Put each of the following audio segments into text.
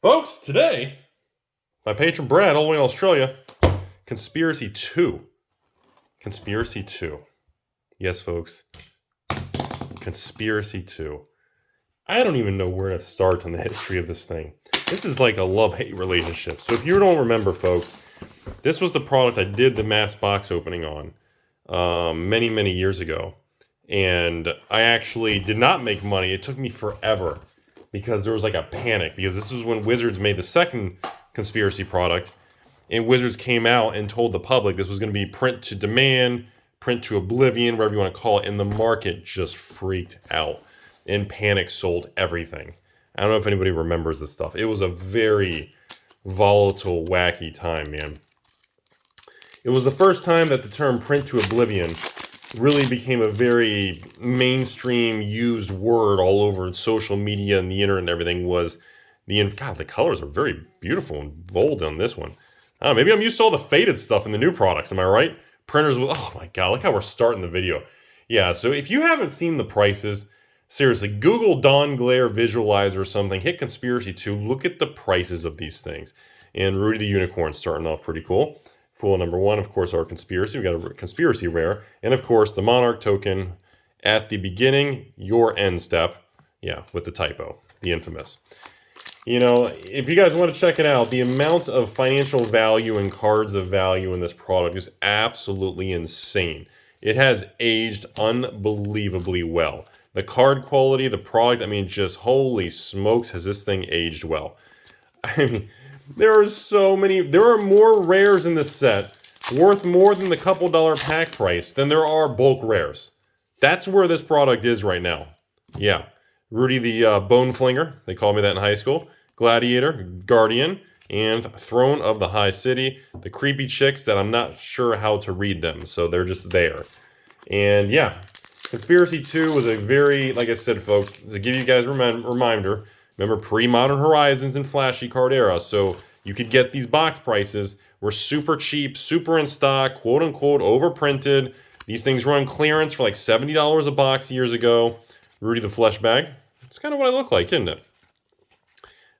Folks, today, my patron Brad, all the way in Australia, Conspiracy 2. Conspiracy 2. Yes, folks. Conspiracy 2. I don't even know where to start on the history of this thing. This is like a love-hate relationship. So if you don't remember, folks, this was the product I did the mass box opening on many, many years ago. And I actually did not make money. It took me forever because there was like a panic. Because this was when Wizards made the second conspiracy product. And Wizards came out and told the public this was going to be print to demand, print to oblivion, whatever you want to call it. And the market just freaked out and panic sold everything. I don't know if anybody remembers this stuff. It was a very volatile, wacky time, man. It was the first time that the term print to oblivion really became a very mainstream used word all over social media and the internet and everything. Was God, the colors are very beautiful and bold on this one. I don't know, maybe I'm used to all the faded stuff in the new products, am I right? Printers with, oh my God, look how we're starting the video. Yeah, so if you haven't seen the prices, seriously, Google Dawn Glare Visualizer or something, hit Conspiracy 2, look at the prices of these things. And Rudy the Unicorn starting off pretty cool. Fool number one, of course, our Conspiracy. We got a Conspiracy rare. And of course, the Monarch token at the beginning, your end step. Yeah, with the typo, the infamous. You know, if you guys want to check it out, the amount of financial value and cards of value in this product is absolutely insane. It has aged unbelievably well. The card quality, the product, I mean, just holy smokes, has this thing aged well. I mean, there are more rares in this set worth more than the couple dollar pack price than there are bulk rares. That's where this product is right now. Yeah. Rudy the Bone Flinger, they called me that in high school. Gladiator, Guardian, and Throne of the High City. The creepy chicks that I'm not sure how to read them, so they're just there. And yeah, Conspiracy 2 was a very, like I said, folks, to give you guys a reminder, remember pre-Modern Horizons and flashy card era, so you could get these box prices, were super cheap, super in stock, quote-unquote overprinted. These things were on clearance for like $70 a box years ago. Rudy the Flesh Bag. It's kind of what I look like, isn't it?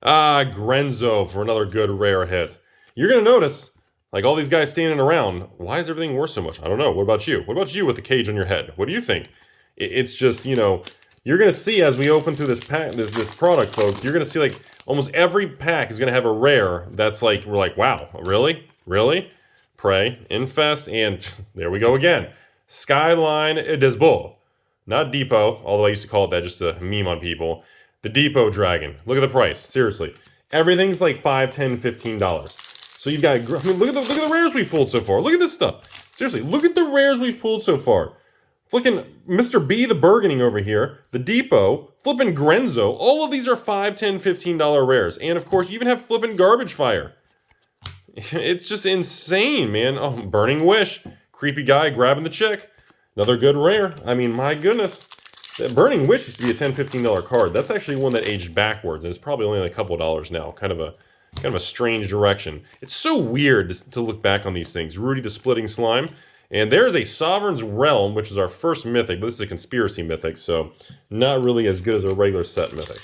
Grenzo for another good rare hit. You're going to notice, like all these guys standing around, why is everything worth so much? I don't know. What about you? What about you with the cage on your head? What do you think? It's just, you know, you're going to see as we open through this pack, this product, folks, you're going to see like almost every pack is going to have a rare that's like, we're like, wow, really? Really? Prey, Infest, and there we go again. Skyline des Bull. Not Depot, although I used to call it that just to meme on people. The Depot Dragon. Look at the price. Seriously. Everything's like $5, $10, $15. So you've got, I mean, look at the rares we've pulled so far. Look at this stuff. Seriously, look at the rares we've pulled so far. Flicking Mr. B the Burgeoning over here. The Depot. Flipping Grenzo. All of these are $5, $10, $15 rares. And of course, you even have flipping Garbage Fire. It's just insane, man. Oh, Burning Wish. Creepy guy grabbing the chick. Another good rare. I mean, my goodness. That Burning Wish used to be a $10, $15 card. That's actually one that aged backwards, and it's probably only like a couple of dollars now. Kind of a strange direction. It's so weird to look back on these things. Rudy the Splitting Slime. And there's a Sovereign's Realm, which is our first mythic, but this is a Conspiracy mythic, so not really as good as a regular set mythic.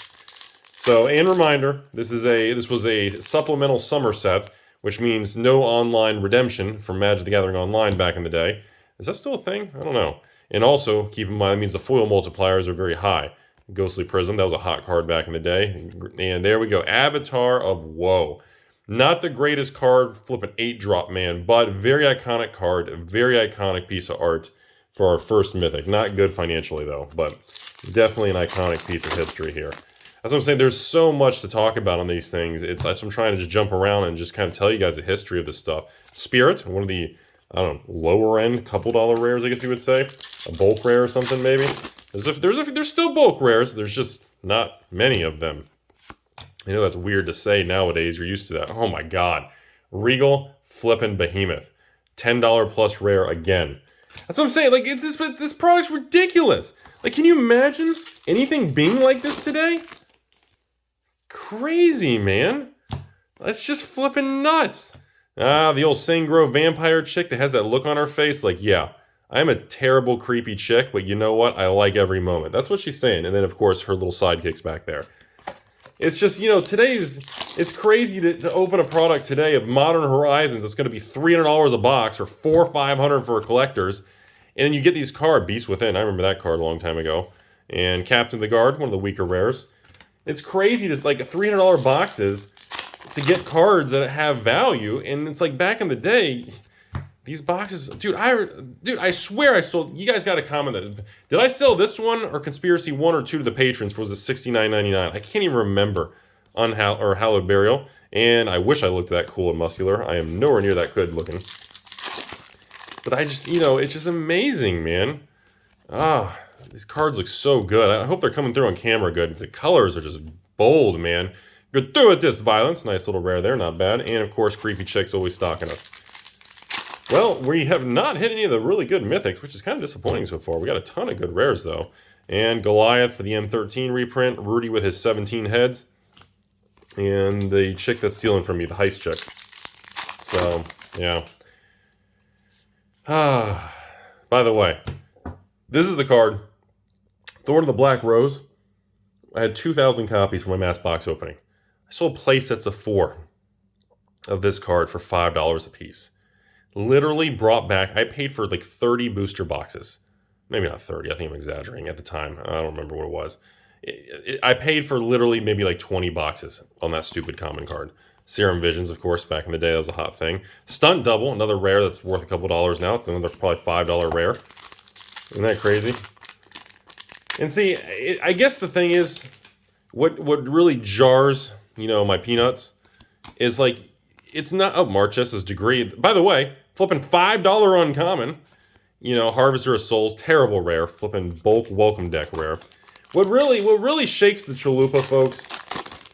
So, and reminder, this was a supplemental summer set, which means no online redemption from Magic the Gathering Online back in the day. Is that still a thing? I don't know. And also, keep in mind, that means the foil multipliers are very high. Ghostly Prism, that was a hot card back in the day. And there we go. Avatar of Woe. Not the greatest card, flipping 8-drop, man, but very iconic card, very iconic piece of art for our first mythic. Not good financially, though, but definitely an iconic piece of history here. That's what I'm saying. There's so much to talk about on these things. I'm trying to just jump around and just kind of tell you guys the history of this stuff. Spirit, one of the, I don't know, lower end, couple dollar rares, I guess you would say. A bulk rare or something, maybe. There's still bulk rares. There's just not many of them. I know that's weird to say nowadays. You're used to that. Oh my God. Regal flippin' Behemoth. $10 plus rare again. That's what I'm saying. Like, this product's ridiculous. Like, can you imagine anything being like this today? Crazy, man. That's just flipping nuts. The old Sangro vampire chick that has that look on her face. Like, yeah, I'm a terrible, creepy chick, but you know what? I like every moment. That's what she's saying. And then, of course, her little sidekicks back there. It's just, you know, today's It's crazy to open a product today of Modern Horizons. It's going to be $300 a box or $400 or $500 for collectors. And then you get these cards, Beast Within. I remember that card a long time ago. And Captain of the Guard, one of the weaker rares. It's crazy to like $300 boxes to get cards that have value. And it's like back in the day, these boxes, dude, I swear I sold. You guys got to comment that. Did I sell this one or Conspiracy 1 or 2 to the patrons for was it $69.99? I can't even remember. Hallowed Burial, and I wish I looked that cool and muscular. I am nowhere near that good looking. But I just, it's just amazing, man. These cards look so good. I hope they're coming through on camera good. The colors are just bold, man. Good through at this violence. Nice little rare there, not bad. And of course, Creepy Chick's always stalking us. Well, we have not hit any of the really good mythics, which is kind of disappointing so far. We got a ton of good rares though. And Goliath for the M13 reprint. Rudy with his 17 heads. And the chick that's stealing from me, the heist chick. So, yeah. By the way, this is the card. Thorn of the Black Rose. I had 2,000 copies for my mass box opening. I sold play sets of 4 of this card for $5 a piece. Literally brought back, I paid for like 30 booster boxes. Maybe not 30, I think I'm exaggerating at the time. I don't remember what it was. I paid for literally maybe like 20 boxes on that stupid common card. Serum Visions, of course, back in the day, that was a hot thing. Stunt Double, another rare that's worth a couple dollars now. It's another probably $5 rare. Isn't that crazy? And see, I guess the thing is, what really jars, my peanuts, is like, it's not, Marchessa's Degree. By the way, flipping $5 uncommon, Harvester of Souls, terrible rare. Flipping bulk welcome deck rare. What really shakes the chalupa, folks,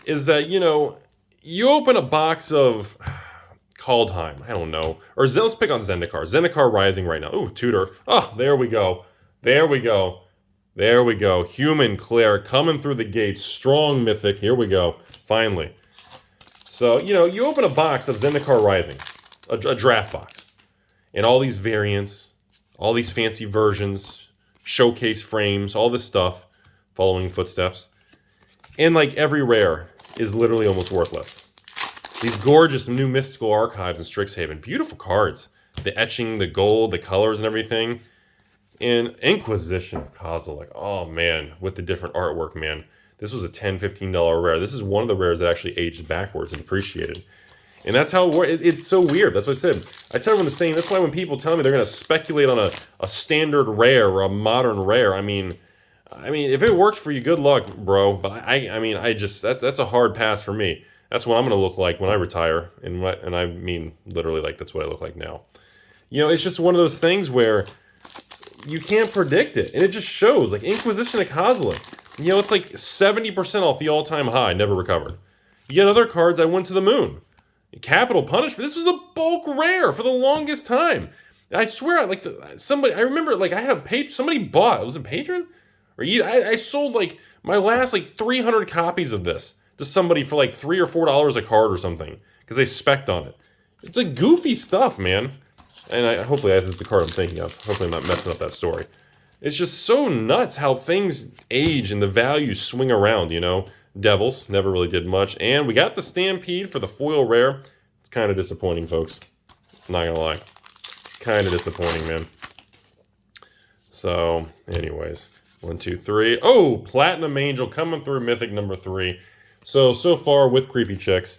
is that, you open a box of Kaldheim, I don't know, or let's pick on Zendikar. Zendikar Rising right now. Ooh, Tutor. Oh, there we go. There we go. There we go. Human Claire coming through the gates. Strong Mythic. Here we go. Finally. So, you open a box of Zendikar Rising, a draft box, and all these variants, all these fancy versions, showcase frames, all this stuff. Following footsteps. And like every rare is literally almost worthless. These gorgeous new mystical archives in Strixhaven. Beautiful cards. The etching, the gold, the colors and everything. And Inquisition of Kozilek. Oh man, with the different artwork, man. This was a $10, $15 rare. This is one of the rares that actually aged backwards and appreciated. And that's how it's so weird. That's what I said. I tell everyone the same. That's why when people tell me they're going to speculate on a standard rare or a modern rare, I mean, if it works for you, good luck, bro. But I just that's a hard pass for me. That's what I'm gonna look like when I retire, and I mean literally like that's what I look like now. It's just one of those things where you can't predict it, and it just shows. Like Inquisition of Kozilek, it's like 70% off the all-time high, never recovered. You get other cards, I went to the moon. Capital Punishment. This was a bulk rare for the longest time. I swear, I remember I had somebody bought. Was it Patron? Or I sold my last 300 copies of this to somebody for $3 or $4 a card or something because they spec'd on it. It's goofy stuff, man. And hopefully this is the card I'm thinking of. Hopefully I'm not messing up that story. It's just so nuts how things age and the values swing around, Devils never really did much. And we got the Stampede for the foil rare. It's kind of disappointing, folks. Not gonna lie. Kind of disappointing, man. So, anyways. 1, 2, 3. Oh, Platinum Angel coming through Mythic number 3. So far with Creepy Chicks.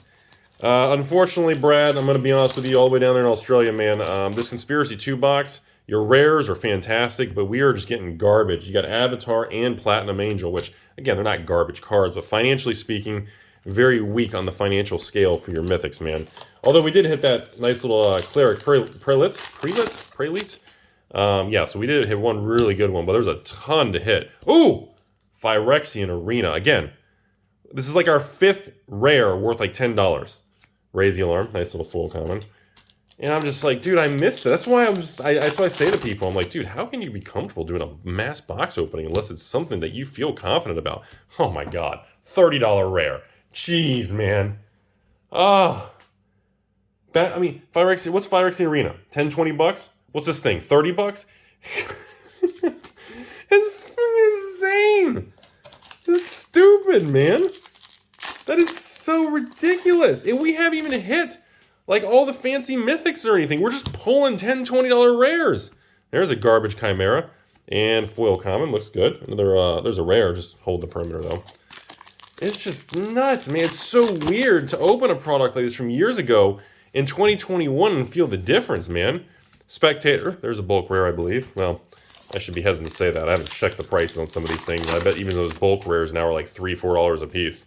Unfortunately, Brad, I'm going to be honest with you all the way down there in Australia, man. This Conspiracy 2 box, your rares are fantastic, but we are just getting garbage. You got Avatar and Platinum Angel, which, again, they're not garbage cards, but financially speaking, very weak on the financial scale for your Mythics, man. Although we did hit that nice little Cleric Prelate. Yeah, so we did hit one really good one, but there's a ton to hit. Ooh! Phyrexian Arena. Again, this is our 5th rare worth $10. Raise the Alarm. Nice little full common. And I'm just dude, I missed it. That's why that's why I say to people, I'm dude, how can you be comfortable doing a mass box opening unless it's something that you feel confident about? Oh my god. $30 rare. Jeez, man. Phyrexian, what's Phyrexian Arena? 10, 20 bucks? What's this thing? 30 bucks? It's fucking insane. This is stupid, man. That is so ridiculous. And we haven't even hit like all the fancy mythics or anything. We're just pulling $10, $20 rares. There's a garbage Chimera and foil common. Looks good. Another, there's a rare. Just hold the perimeter though. It's just nuts, man. It's so weird to open a product like this from years ago in 2021 and feel the difference, man. Spectator. There's a bulk rare, I believe. Well, I should be hesitant to say that. I haven't checked the prices on some of these things. I bet even those bulk rares now are like $3, $4 a piece.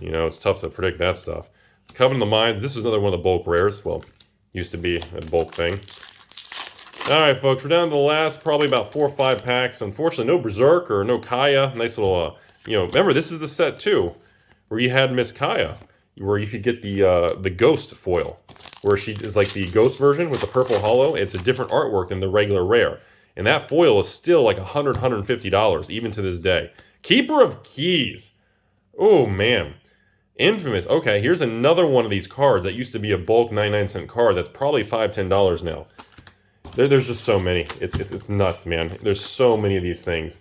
You know, it's tough to predict that stuff. Covenant of the Mines. This was another one of the bulk rares. Well, used to be a bulk thing. All right, folks. We're down to the last probably about 4 or 5 packs. Unfortunately, no Berserk or no Kaya. Nice little, you know, remember, this is the set, too, where you had Miss Kaya, where you could get the Ghost foil, where she is like the Ghost version with the purple hollow. It's a different artwork than the regular rare. And that foil is still like $100, $150, even to this day. Keeper of Keys. Oh, man. Infamous. Okay, here's another one of these cards that used to be a bulk 99-cent card that's probably $5, $10 now. There's just so many. It's nuts, man. There's so many of these things.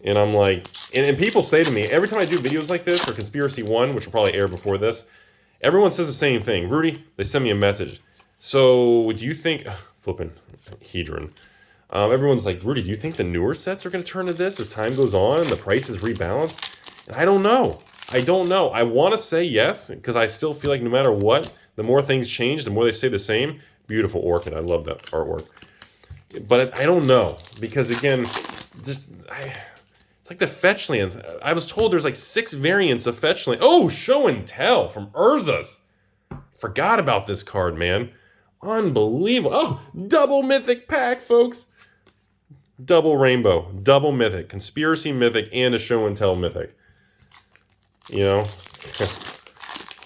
And I'm like... And people say to me, every time I do videos like this, or Conspiracy 1, which will probably air before this, everyone says the same thing. Rudy, they send me a message. So, do you think... Flipping Hedron. Everyone's like, Rudy, do you think the newer sets are going to turn to this as time goes on and the prices rebalance? And I don't know. I don't know. I want to say yes, because I still feel like no matter what, the more things change, the more they stay the same. Beautiful orchid. I love that artwork. But I don't know, because again, it's like the fetch lands. I was told there's like 6 variants of fetch land. Oh, Show and Tell from Urza's. Forgot about this card, man. Unbelievable. Oh, double mythic pack, folks. Double rainbow, double mythic, conspiracy mythic, and a Show and Tell mythic. You know?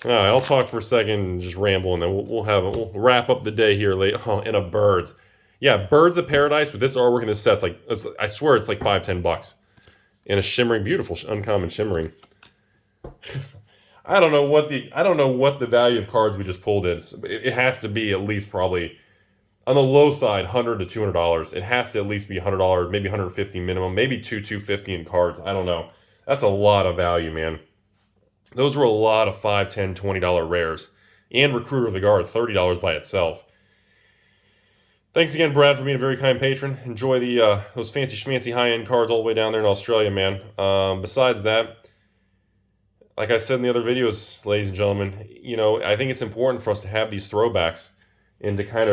All right, I'll talk for a second and just ramble, and then we'll wrap up the day here late. Oh, and a Birds. Yeah, Birds of Paradise with this artwork in this set. I swear it's like $5, $10. And a shimmering, beautiful, uncommon shimmering. I don't know what the value of cards we just pulled is. It has to be at least probably on the low side, $100 to $200. It has to at least be $100, maybe $150 minimum, maybe $250 in cards. I don't know. That's a lot of value, man. Those were a lot of $5, $10, $20 rares. And Recruiter of the Guard, $30 by itself. Thanks again, Brad, for being a very kind patron. Enjoy those fancy schmancy high-end cards all the way down there in Australia, man. Besides that, like I said in the other videos, ladies and gentlemen, you know, I think it's important for us to have these throwbacks and to kind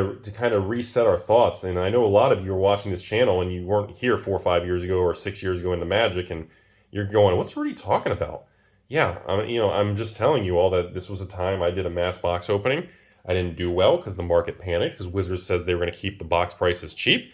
of reset our thoughts. And I know a lot of you are watching this channel and you weren't here 4 or 5 years ago or 6 years ago into Magic, and you're going, what's Rudy talking about? Yeah, I'm just telling you all that this was a time I did a mass box opening. I didn't do well because the market panicked because Wizards says they were going to keep the box prices cheap.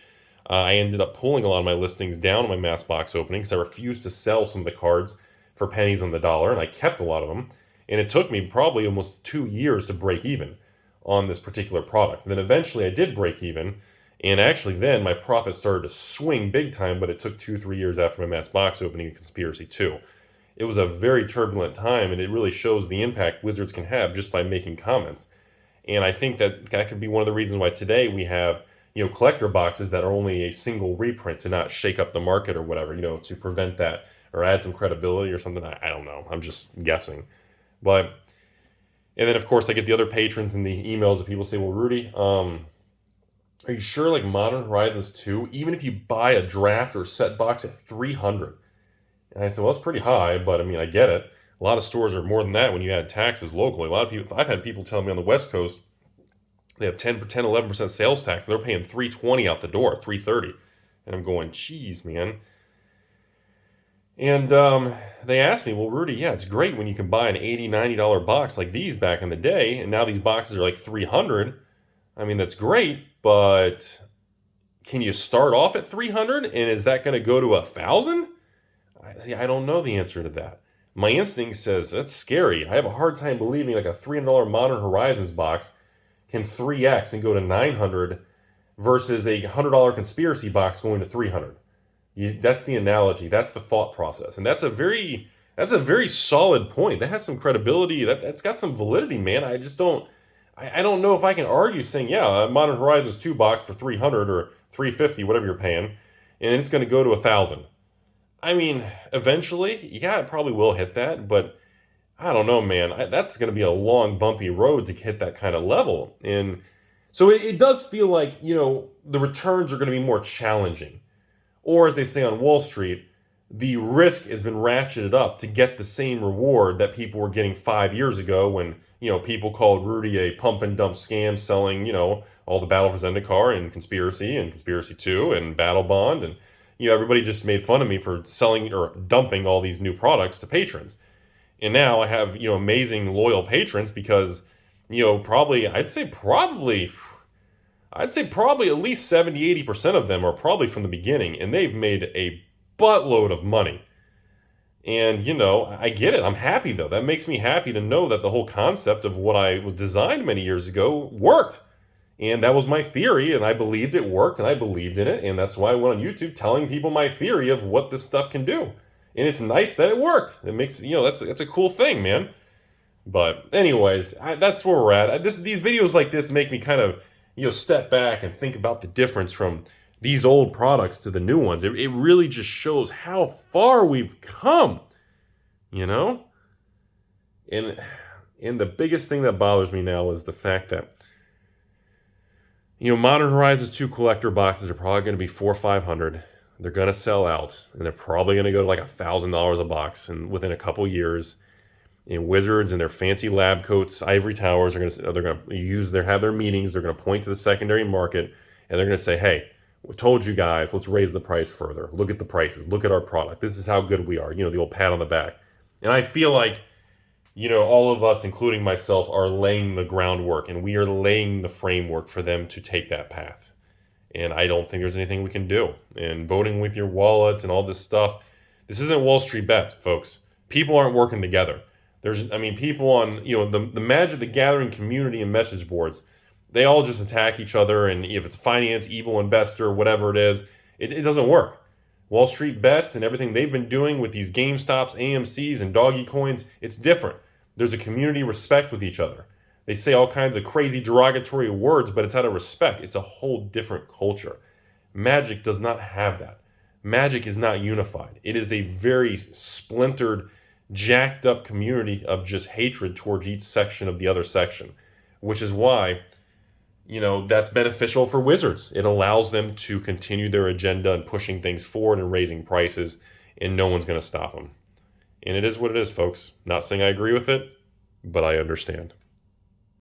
I ended up pulling a lot of my listings down on my mass box opening because I refused to sell some of the cards for pennies on the dollar, and I kept a lot of them. And it took me probably almost 2 years to break even on this particular product. And then eventually I did break even, and actually then my profit started to swing big time, but it took 2 or 3 years after my mass box opening in Conspiracy 2. It was a very turbulent time, and it really shows the impact Wizards can have just by making comments. And I think that could be one of the reasons why today we have, you know, collector boxes that are only a single reprint to not shake up the market or whatever, you know, to prevent that or add some credibility or something. I don't know. I'm just guessing. But, and then of course I get the other patrons and the emails that people say, well, Rudy, are you sure like Modern Horizons 2, even if you buy a draft or set box at $300? And I said, well, it's pretty high, but I mean, I get it. A lot of stores are more than that when you add taxes locally. A lot of people, I've had people tell me on the West Coast, they have 11% sales tax. They're paying $320 out the door, $330. And I'm going, geez, man. And they asked me, well, Rudy, yeah, it's great when you can buy an $80, $90 box like these back in the day, and now these boxes are like $300. I mean, that's great, but can you start off at $300? And is that going to go to $1,000? I don't know the answer to that. My instinct says that's scary. I have a hard time believing like a $300 Modern Horizons box can 3x and go to $900 versus a $100 Conspiracy box going to $300. That's the analogy. That's the thought process, and that's a very solid point. That has some credibility. That's got some validity, man. I just don't. I don't know if I can argue saying, yeah, a Modern Horizons 2 box for $300 or $350, whatever you're paying, and it's going to go to $1,000. I mean, eventually, yeah, it probably will hit that, but I don't know, man. That's going to be a long, bumpy road to hit that kind of level. And so it does feel like, the returns are going to be more challenging. Or as they say on Wall Street, the risk has been ratcheted up to get the same reward that people were getting 5 years ago when, people called Rudy a pump and dump scam selling, all the Battle for Zendikar and Conspiracy 2 and Battle Bond. And, everybody just made fun of me for selling or dumping all these new products to patrons. And now I have, amazing loyal patrons because, I'd say probably at least 70, 80% of them are probably from the beginning, and they've made a buttload of money. And, I get it. I'm happy, though. That makes me happy to know that the whole concept of what I was designed many years ago worked. And that was my theory, and I believed it worked, and I believed in it. And that's why I went on YouTube telling people my theory of what this stuff can do. And it's nice that it worked. It makes, that's a cool thing, man. But anyways, that's where we're at. These videos like this make me kind of, step back and think about the difference from these old products to the new ones. It really just shows how far we've come, And the biggest thing that bothers me now is the fact that, Modern Horizons 2 collector boxes are probably going to be $400 or $500. They're going to sell out, and they're probably going to go to like $1,000 a box within a couple years. And Wizards and their fancy lab coats, ivory towers they're going to have their meetings. They're going to point to the secondary market, and they're going to say, "Hey, we told you guys, let's raise the price further. Look at the prices. Look at our product. This is how good we are." The old pat on the back. And I feel like, all of us, including myself, are laying the groundwork, and we are laying the framework for them to take that path. And I don't think there's anything we can do. And voting with your wallet and all this stuff, this isn't Wall Street bets, folks. People aren't working together. People on, the Magic the Gathering community and message boards, they all just attack each other. And if it's finance, evil investor, whatever it is, it doesn't work. Wall Street bets and everything they've been doing with these GameStops, AMCs, and doggy coins, it's different. There's a community respect with each other. They say all kinds of crazy derogatory words, but it's out of respect. It's a whole different culture. Magic does not have that. Magic is not unified. It is a very splintered, jacked up community of just hatred towards each section of the other section, which is why, that's beneficial for Wizards. It allows them to continue their agenda and pushing things forward and raising prices, and no one's going to stop them. And it is what it is, folks. Not saying I agree with it, but I understand.